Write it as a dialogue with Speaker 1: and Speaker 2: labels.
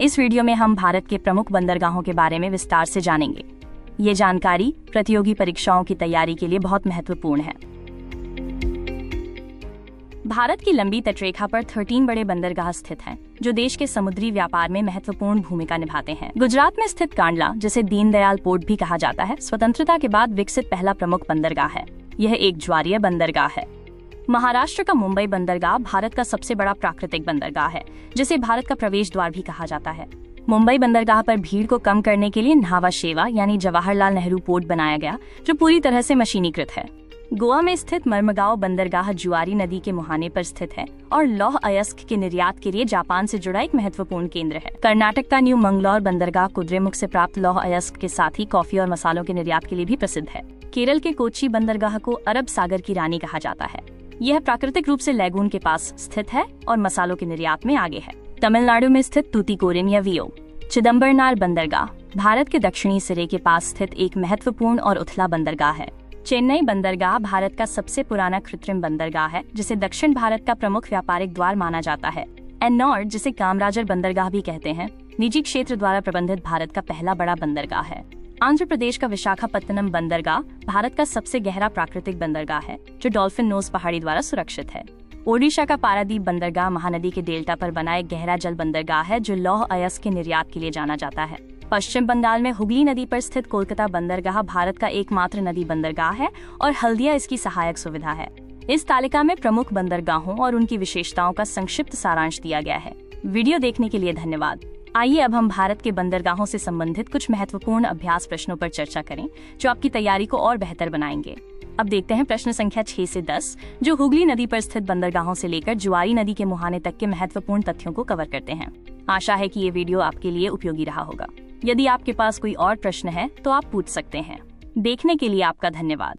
Speaker 1: इस वीडियो में हम भारत के प्रमुख बंदरगाहों के बारे में विस्तार से जानेंगे। ये जानकारी प्रतियोगी परीक्षाओं की तैयारी के लिए बहुत महत्वपूर्ण है। भारत की लंबी तटरेखा पर 13 बड़े बंदरगाह स्थित हैं, जो देश के समुद्री व्यापार में महत्वपूर्ण भूमिका निभाते हैं। गुजरात में स्थित कांडला, जिसे दीनदयाल पोर्ट भी कहा जाता है, स्वतंत्रता के बाद विकसित पहला प्रमुख बंदरगाह है। यह एक ज्वारीय बंदरगाह है। महाराष्ट्र का मुंबई बंदरगाह भारत का सबसे बड़ा प्राकृतिक बंदरगाह है, जिसे भारत का प्रवेश द्वार भी कहा जाता है। मुंबई बंदरगाह पर भीड़ को कम करने के लिए न्हावा शेवा यानी जवाहरलाल नेहरू पोर्ट बनाया गया, जो पूरी तरह से मशीनीकृत है। गोवा में स्थित मर्मगांव बंदरगाह जुआरी नदी के मुहाने पर स्थित है और लौह अयस्क के निर्यात के लिए जापान से जुड़ा एक महत्वपूर्ण केंद्र है। कर्नाटक का न्यू मंगलौर बंदरगाह कुद्रेमुख से प्राप्त लौह अयस्क के साथ ही कॉफी और मसालों के निर्यात के लिए भी प्रसिद्ध है। केरल के कोच्चि बंदरगाह को अरब सागर की रानी कहा जाता है। यह प्राकृतिक रूप से लैगून के पास स्थित है और मसालों के निर्यात में आगे है। तमिलनाडु में स्थित तूतीकोरिन या वियो चिदम्बरनार बंदरगाह भारत के दक्षिणी सिरे के पास स्थित एक महत्वपूर्ण और उथला बंदरगाह है। चेन्नई बंदरगाह भारत का सबसे पुराना कृत्रिम बंदरगाह है, जिसे दक्षिण भारत का प्रमुख व्यापारिक द्वार माना जाता है। एन्नौर, जिसे कामराजर बंदरगाह भी कहते हैं, निजी क्षेत्र द्वारा प्रबंधित भारत का पहला बड़ा बंदरगाह है। आंध्र प्रदेश का विशाखापत्तनम बंदरगाह भारत का सबसे गहरा प्राकृतिक बंदरगाह है, जो डॉल्फिन नोज पहाड़ी द्वारा सुरक्षित है। ओडिशा का पारादीप बंदरगाह महानदी के डेल्टा पर बना एक गहरा जल बंदरगाह है, जो लौह अयस्क के निर्यात के लिए जाना जाता है। पश्चिम बंगाल में हुगली नदी पर स्थित कोलकाता बंदरगाह भारत का एकमात्र नदी बंदरगाह है और हल्दिया इसकी सहायक सुविधा है। इस तालिका में प्रमुख बंदरगाहों और उनकी विशेषताओं का संक्षिप्त सारांश दिया गया है। वीडियो देखने के लिए धन्यवाद। आइए अब हम भारत के बंदरगाहों से संबंधित कुछ महत्वपूर्ण अभ्यास प्रश्नों पर चर्चा करें, जो आपकी तैयारी को और बेहतर बनाएंगे। अब देखते हैं प्रश्न संख्या 6 से 10, जो हुगली नदी पर स्थित बंदरगाहों से लेकर जुआरी नदी के मुहाने तक के महत्वपूर्ण तथ्यों को कवर करते हैं। आशा है कि ये वीडियो आपके लिए उपयोगी रहा होगा। यदि आपके पास कोई और प्रश्न है तो आप पूछ सकते हैं। देखने के लिए आपका धन्यवाद।